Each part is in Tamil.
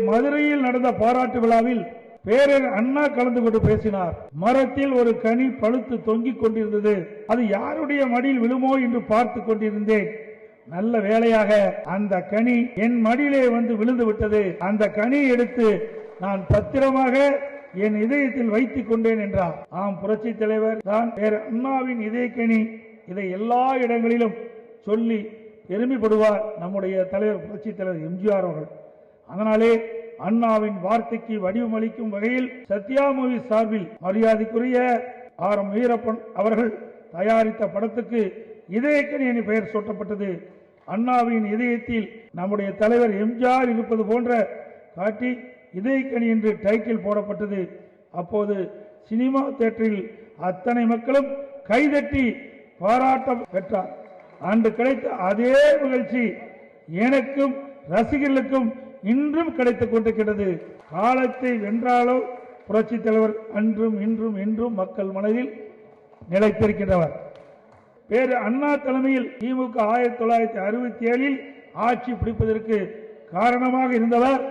மதுரையில் நடந்த பாராட்டு விழாவில் பேரறிஞர் அண்ணா கலந்து கொண்டு பேசினார். மரத்தில் ஒரு கனி பழுத்து தொங்கிக் கொண்டிருந்தது. அது யாருடைய மடியில் விழுமோ என்று பார்த்து கொண்டிருந்தேன். நல்ல வேளையாக அந்த கனி என் மடியிலே வந்து விழுந்து விட்டது. அந்த கனி எடுத்து நான் பத்திரமாக என் இதயத்தில் வைத்துக் கொண்டேன் என்றார். ஆம், புரட்சி தலைவர் தான் அண்ணாவின் இதயக்கனி. இதை எல்லா இடங்களிலும் சொல்லி பெருமைப்படுவார் நம்முடைய தலைவர் புரட்சி தலைவர் எம்ஜிஆர் அவர்கள். அதனாலே அண்ணாவின் வார்த்தைக்கு வடிவமளிக்கும் வகையில் சத்யா மூவி சார்பில் மரியாதைக்குரிய ஆர்.எம். வீரப்பன் அவர்கள் தயாரித்த படத்துக்கு இதயக்கனி என பெயர் சூட்டப்பட்டது. அண்ணாவின் இதயத்தில் நம்முடைய தலைவர் எம்ஜிஆர் இருப்பது போன்ற காட்டி இதயக்கனி என்று டைட்டில் போடப்பட்டது. அப்போது சினிமா தியேட்டரில் அத்தனை மக்களும் கைதட்டி பாராட்டம் பெற்றார். அன்று கிடைத்த அதே நிகழ்ச்சி எனக்கும் ரசிகர்களுக்கும் இன்றும் கிடைத்துக் கொண்டிருக்கிறது. காலத்தை வென்றாலோ புரட்சி தலைவர் அன்றும் இன்றும் என்றும் மக்கள் மனதில் நிலைத்திருக்கின்றவர். பேரு அண்ணா தலைமையில் திமுக 1967 ஆட்சி பிடிப்பதற்கு காரணமாக இருந்தவர்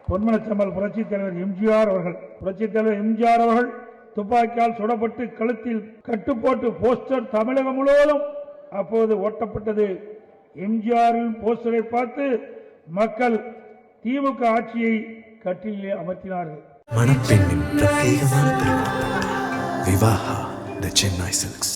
பொன்மனச்செம்மல் புரட்சி தலைவர் எம்ஜிஆர் அவர்கள். புரட்சி தலைவர் எம்ஜிஆர் அவர்கள் துப்பாக்கியால் சுடப்பட்டு கழுத்தில் கட்டுப்போட்டு போஸ்டர் தமிழகம் முழுவதும் அப்போது ஓட்டப்பட்டது. எம்ஜிஆரின் போஸ்டரை பார்த்து மக்கள் திமுக ஆட்சியை கட்டிலே அமர்த்தினார்கள். மணப்பெண்ணின் பிரத்யேகமான திருமணம் விவாஹா தி சென்னை சில்க்ஸ்.